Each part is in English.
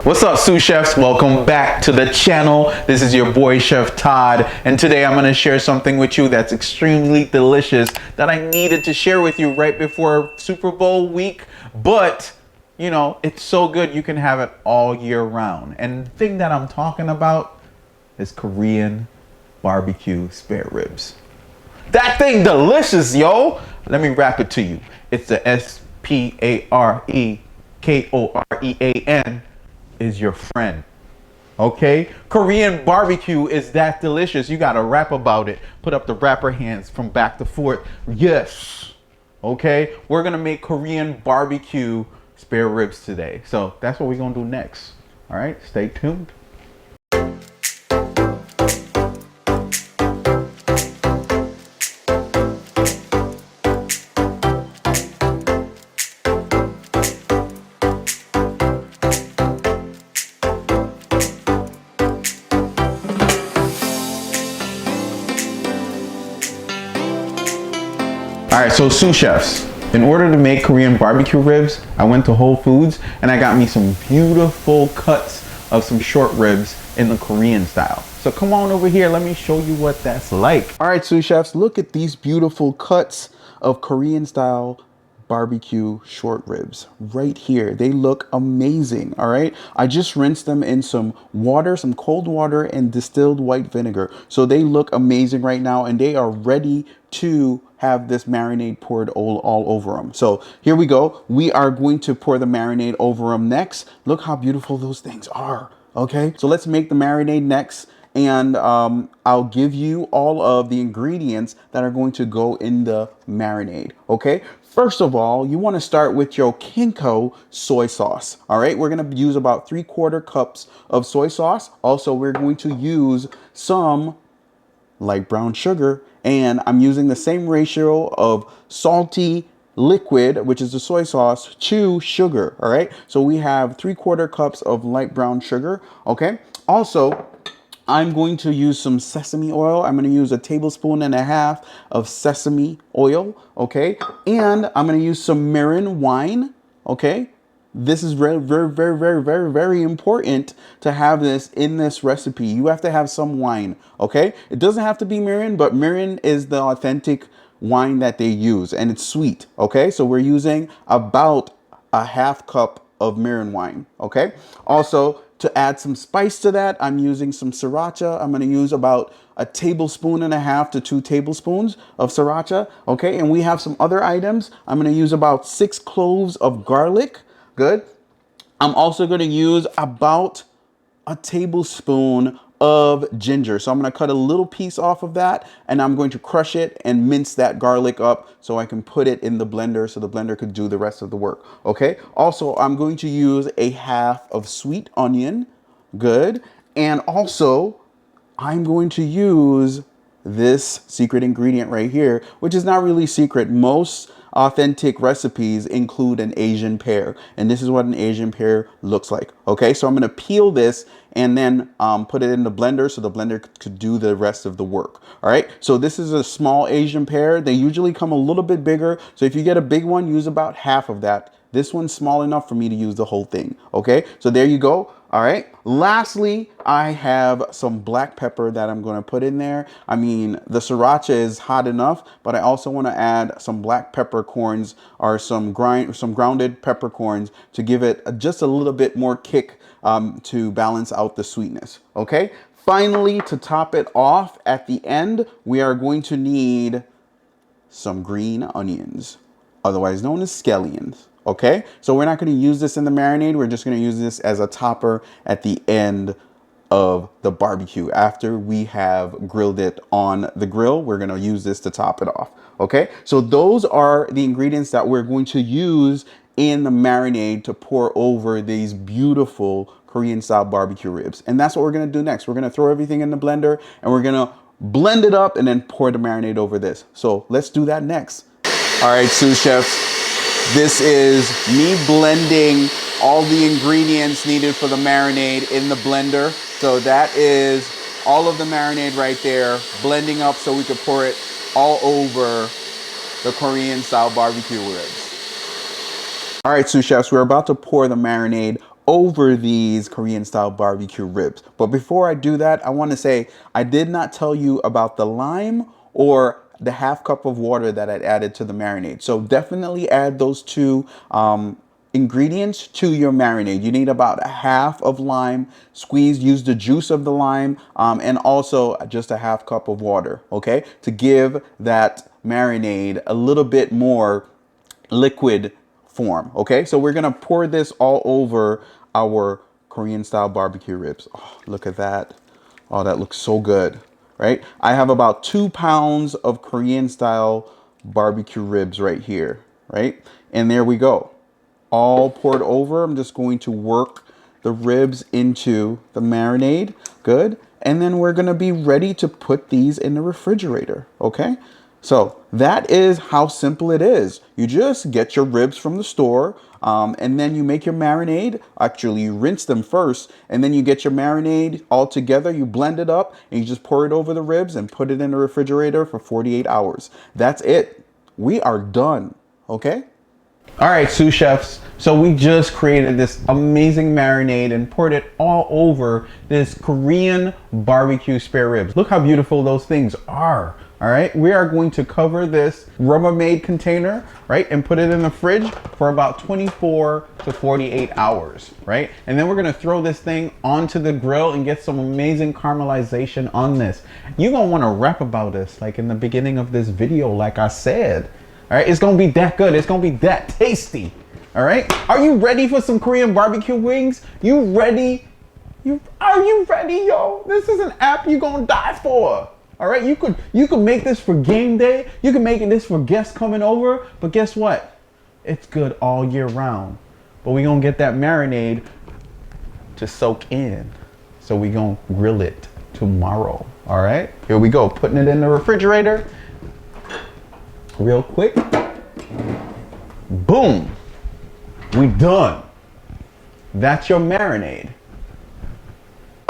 What's up, sous chefs? Welcome back to the channel. This is your boy Chef Todd, and today I'm going to share something with you that's extremely delicious that I needed to share with you right before Super Bowl week. But you know, it's so good you can have it all year round. And the thing that I'm talking about is Korean barbecue spare ribs. That thing delicious, yo. Let me rap it to you. It's the SPAREKOREAN is your friend. Okay? Korean barbecue is that delicious. You gotta rap about it. Put up the rapper hands from back to forth. Yes. Okay? We're gonna make Korean barbecue spare ribs today. So that's what we're gonna do next. All right? Stay tuned. All right, so sous chefs, in order to make Korean barbecue ribs, I went to Whole Foods and I got me some beautiful cuts of some short ribs in the Korean style. So come on over here, let me show you what that's like. All right, sous chefs, look at these beautiful cuts of Korean style barbecue short ribs right here. They look amazing. All right, I just rinsed them in some water, some cold water and distilled white vinegar, so they look amazing right now and they are ready to have this marinade poured all over them. So here we go. We are going to pour the marinade over them next. Look how beautiful those things are. Okay, so let's make the marinade next, and I'll give you all of the ingredients that are going to go in the marinade. Okay, first of all, you want to start with your Kinko soy sauce. All right, we're going to use about 3/4 cups of soy sauce. Also, we're going to use some light brown sugar, and I'm using the same ratio of salty liquid, which is the soy sauce, to sugar. All right, so we have 3/4 cups of light brown sugar. Okay, also I'm going to use some sesame oil. I'm going to use 1.5 tablespoons of sesame oil. Okay, and I'm going to use some Marin wine. Okay, this is very important to have this in this recipe. You have to have some wine. Okay, it doesn't have to be Marin, but Marin is the authentic wine that they use, and it's sweet. Okay, so we're using about 1/2 cup of Marin wine. Okay, also to add some spice to that, I'm using some sriracha. I'm going to use about 1.5 tablespoons to 2 tablespoons of sriracha. Okay, and we have some other items. I'm going to use about 6 cloves of garlic. Good. I'm also going to use about 1 tablespoon of ginger. So I'm going to cut a little piece off of that, and I'm going to crush it and mince that garlic up so I can put it in the blender so the blender could do the rest of the work. Okay. Also, I'm going to use 1/2 of sweet onion. Good. And also, I'm going to use this secret ingredient right here, which is not really secret. Most authentic recipes include an Asian pear, and this is what an Asian pear looks like. Okay, so I'm going to peel this and then put it in the blender so the blender could do the rest of the work. All right, so this is a small Asian pear. They usually come a little bit bigger, so if you get a big one, use about 1/2 of that. This one's small enough for me to use the whole thing. Okay, so there you go. All right, lastly, I have some black pepper that I'm going to put in there. I mean, the sriracha is hot enough, but I also want to add some black peppercorns or some grounded peppercorns to give it just a little bit more kick to balance out the sweetness. Okay, finally, to top it off at the end, we are going to need some green onions, otherwise known as scallions. Okay, so we're not going to use this in the marinade. We're just going to use this as a topper at the end of the barbecue. After we have grilled it on the grill, we're going to use this to top it off. Okay, so those are the ingredients that we're going to use in the marinade to pour over these beautiful Korean style barbecue ribs. And that's what we're going to do next. We're going to throw everything in the blender and we're going to blend it up and then pour the marinade over this. So let's do that next. All right, sous chefs. This is me blending all the ingredients needed for the marinade in the blender. So that is all of the marinade right there, blending up so we could pour it all over the Korean style barbecue ribs. All right, sous chefs, we're about to pour the marinade over these Korean style barbecue ribs. But before I do that, I want to say I did not tell you about the lime or the half cup of water that I'd added to the marinade. So definitely add those two ingredients to your marinade. You need about a half of lime squeezed, use the juice of the lime, and also just a half cup of water, okay, to give that marinade a little bit more liquid form. Okay, so we're gonna pour this all over our Korean style barbecue ribs. Oh, look at that. Oh, that looks so good, right? I have about 2 pounds of Korean style barbecue ribs right here, right? And there we go, all poured over. I'm just going to work the ribs into the marinade. Good. And then we're going to be ready to put these in the refrigerator. Okay. So that is how simple it is. You just get your ribs from the store, and then you make your marinade. Actually, you rinse them first, and then you get your marinade all together. You blend it up, and you just pour it over the ribs and put it in the refrigerator for 48 hours. That's it. We are done. Okay. All right, sous chefs. So we just created this amazing marinade and poured it all over this Korean barbecue spare ribs. Look how beautiful those things are. All right, we are going to cover this Rubbermaid container, right, and put it in the fridge for about 24 to 48 hours, right? And then we're gonna throw this thing onto the grill and get some amazing caramelization on this. You're gonna wanna rap about this like in the beginning of this video, like I said. All right, it's gonna be that good. It's gonna be that tasty. All right, are you ready for some Korean barbecue wings? You ready? Are you ready, yo? This is an app you're gonna die for. All right, you could make this for game day. You can make this for guests coming over. But guess what? It's good all year round. But we're gonna get that marinade to soak in. So we're gonna grill it tomorrow. All right, here we go. Putting it in the refrigerator. Real quick. Boom. We done. That's your marinade.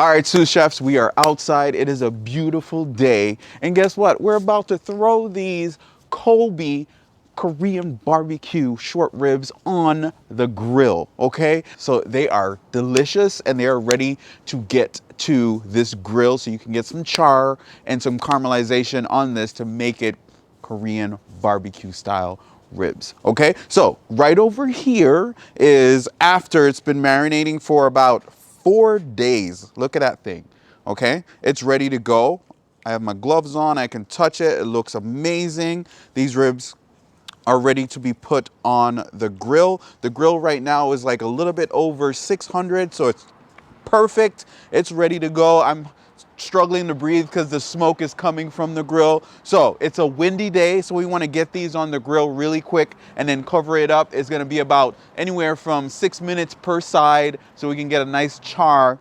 All right, sous chefs, we are outside. It is a beautiful day. And guess what? We're about to throw these Kalbi Korean barbecue short ribs on the grill, okay? So they are delicious and they are ready to get to this grill so you can get some char and some caramelization on this to make it Korean barbecue style ribs, okay? So right over here is after it's been marinating for about 4 days. Look at that thing, okay? It's ready to go. I have my gloves on. I can touch it. It looks amazing. These ribs are ready to be put on the grill. The grill right now is like a little bit over 600, so it's perfect. It's ready to go. I'm struggling to breathe because the smoke is coming from the grill. So it's a windy day, so we want to get these on the grill really quick and then cover it up. It's going to be about anywhere from 6 minutes per side so we can get a nice char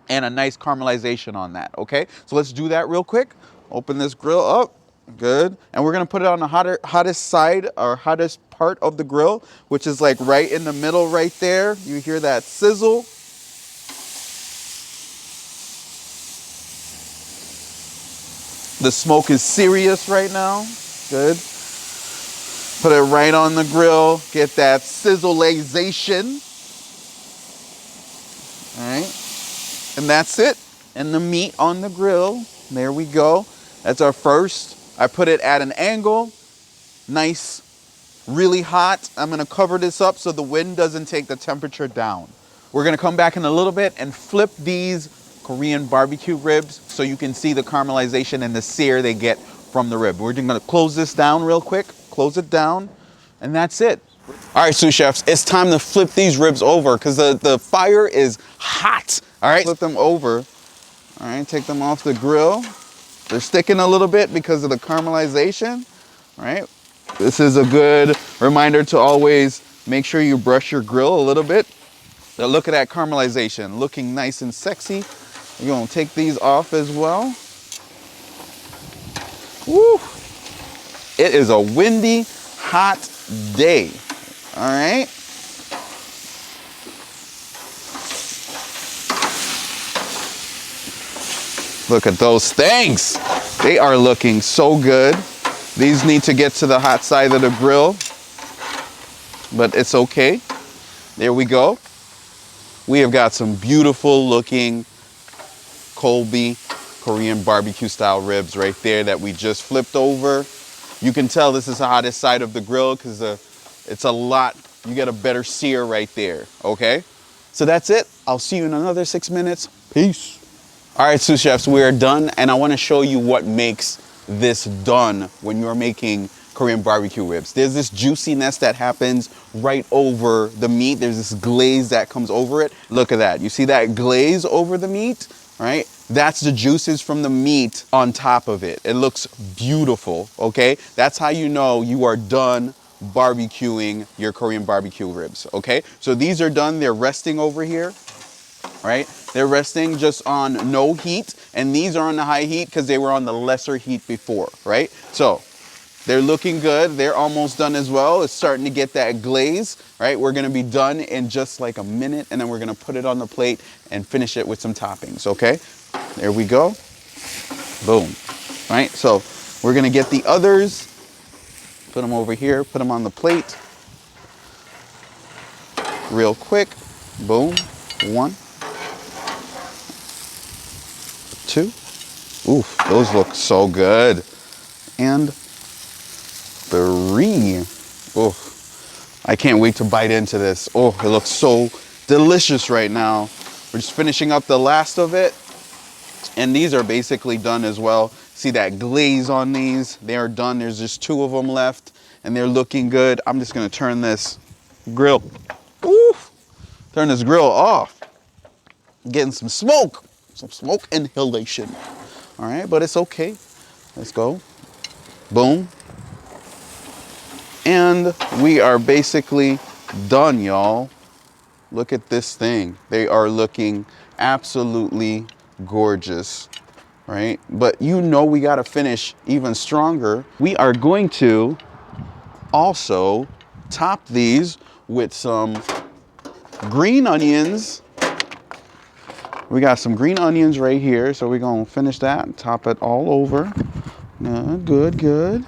and a nice caramelization on that. Okay, so let's do that real quick. Open this grill up. Good. And we're going to put it on the hottest side or hottest part of the grill, which is like right in the middle right there. You hear that sizzle. The smoke is serious right now. Good. Put it right on the grill. Get that sizzleization. All right. And that's it. And the meat on the grill. There we go. That's our first. I put it at an angle. Nice, really hot. I'm going to cover this up so the wind doesn't take the temperature down. We're going to come back in a little bit and flip these Korean barbecue ribs so you can see the caramelization and the sear they get from the rib. We're just going to close this down real quick. Close it down. And that's it. All right, sous chefs, it's time to flip these ribs over because the fire is hot. All right, flip them over. All right, take them off the grill. They're sticking a little bit because of the caramelization. All right, this is a good reminder to always make sure you brush your grill a little bit. Now look at that caramelization, looking nice and sexy. We're gonna take these off as well. Woo! It is a windy, hot day. All right. Look at those things. They are looking so good. These need to get to the hot side of the grill, but it's okay. There we go. we have got some beautiful looking Kalbi Korean barbecue style ribs right there that we just flipped over. You can tell this is the hottest side of the grill because it's a lot, you get a better sear right there, okay? So that's it. I'll see you in another 6 minutes. Peace. All right, sous chefs, we are done, and I want to show you what makes this done when you're making Korean barbecue ribs. There's this juiciness that happens right over the meat. There's this glaze that comes over it. Look at that. You see that glaze over the meat, right? That's the juices from the meat on top of it. It looks beautiful, okay? That's how you know you are done barbecuing your Korean barbecue ribs, okay? So these are done, they're resting over here, right? They're resting just on no heat, and these are on the high heat because they were on the lesser heat before, right? So they're looking good. They're almost done as well. It's starting to get that glaze, right? We're gonna be done in just like a minute, and then we're gonna put it on the plate and finish it with some toppings, okay? There we go. Boom, right? So we're gonna get the others, put them over here, put them on the plate. Real quick, boom, 1, 2. Oof, those look so good. And 3. Oof, I can't wait to bite into this. Oh, it looks so delicious right now. We're just finishing up the last of it. And these are basically done as well. See that glaze on these? They are done. There's just 2 of them left and they're looking good. I'm just gonna turn this grill, oof, turn this grill off. Getting some smoke inhalation. All right, but it's okay. Let's go. Boom. And we are basically done, y'all. Look at this thing. They are looking absolutely gorgeous, right? But you know we gotta finish even stronger. We are going to also top these with some green onions. We got some green onions right here, so we're gonna finish that and top it all over. Good, good.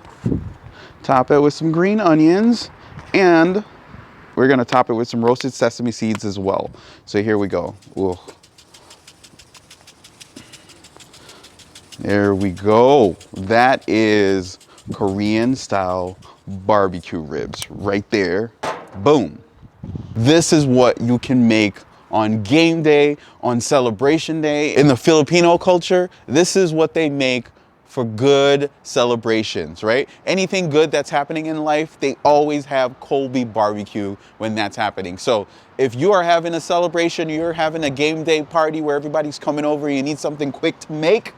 Top it with some green onions, and we're gonna top it with some roasted sesame seeds as well. So here we go. Ooh. There we go. That is Korean style barbecue ribs right there. Boom. This is what you can make on game day, on celebration day. In the Filipino culture, this is what they make for good celebrations, right? Anything good that's happening in life, they always have Kalbi BBQ when that's happening. So if you are having a celebration, you're having a game day party where everybody's coming over, you need something quick to make,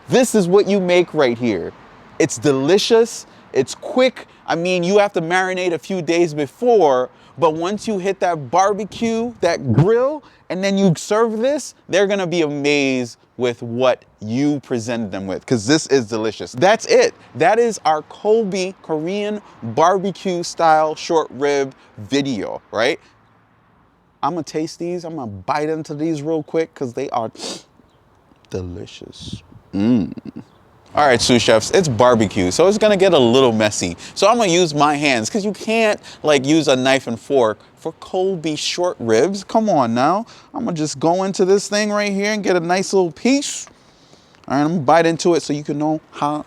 this is what you make right here. It's delicious, it's quick. I mean, you have to marinate a few days before, but once you hit that barbecue, that grill, and then you serve this, they're gonna be amazed with what you present them with, because this is delicious. That's it. That is our Kalbi Korean barbecue style short rib video, right? I'm gonna taste these. I'm gonna bite into these real quick because they are delicious. All right, sous chefs, it's barbecue, so it's gonna get a little messy. So I'm gonna use my hands, because you can't like use a knife and fork for Kalbi short ribs. Come on now. I'm gonna just go into this thing right here and get a nice little piece. All right, I'm gonna bite into it so you can know how.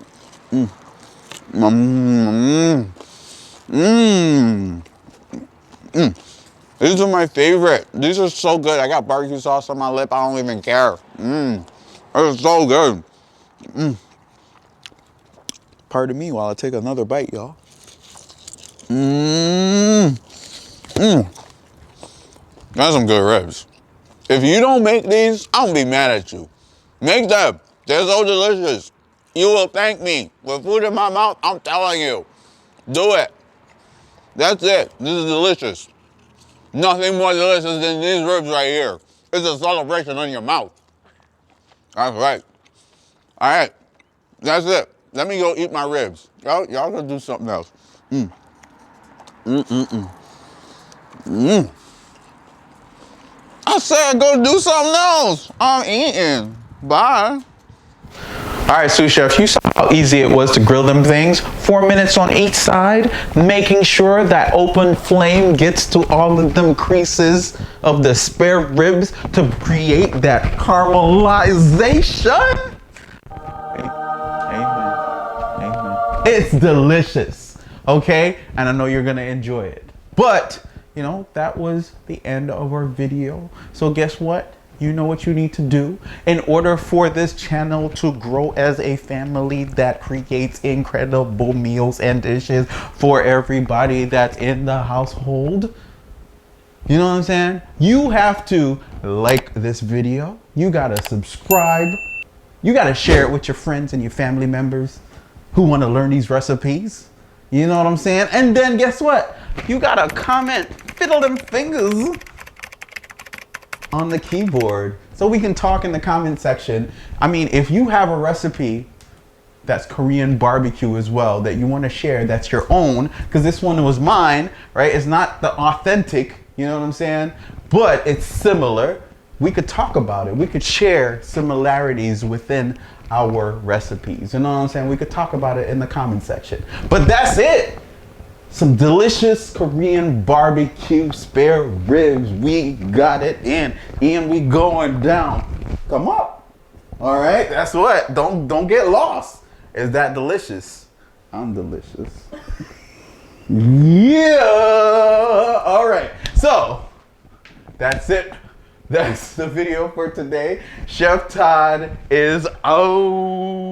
These are my favorite. These are so good. I got barbecue sauce on my lip. I don't even care. It's so good. Pardon me while I take another bite, y'all. That's some good ribs. If you don't make these, I'm gonna be mad at you. Make them. They're so delicious. You will thank me. With food in my mouth, I'm telling you. Do it. That's it. This is delicious. Nothing more delicious than these ribs right here. It's a celebration on your mouth. That's right. All right. That's it. Let me go eat my ribs. Y'all gonna do something else. I said go do something else. I'm eating. Bye. All right, sous chef, you saw how easy it was to grill them things. 4 minutes on each side, making sure that open flame gets to all of them creases of the spare ribs to create that caramelization. Amen. Amen. It's delicious, okay? And I know you're gonna enjoy it. But, you know, that was the end of our video. So guess what? You know what you need to do in order for this channel to grow as a family that creates incredible meals and dishes for everybody that's in the household. You know what I'm saying? You have to like this video. You gotta subscribe. You gotta share it with your friends and your family members who want to learn these recipes. You know what I'm saying? And then guess what? You gotta comment, fiddle them fingers on the keyboard so we can talk in the comment section. I mean, if you have a recipe that's Korean barbecue as well that you want to share, that's your own, because this one was mine, right? It's not the authentic, you know what I'm saying? But it's similar. We could talk about it. We could share similarities within our recipes. You know what I'm saying? We could talk about it in the comment section. But that's it. Some delicious Korean barbecue spare ribs. We got it in and we going down. Come up. All right, that's what. Don't get lost. Is that delicious? I'm delicious. Yeah. All right. So that's it. That's the video for today. Chef Todd is out.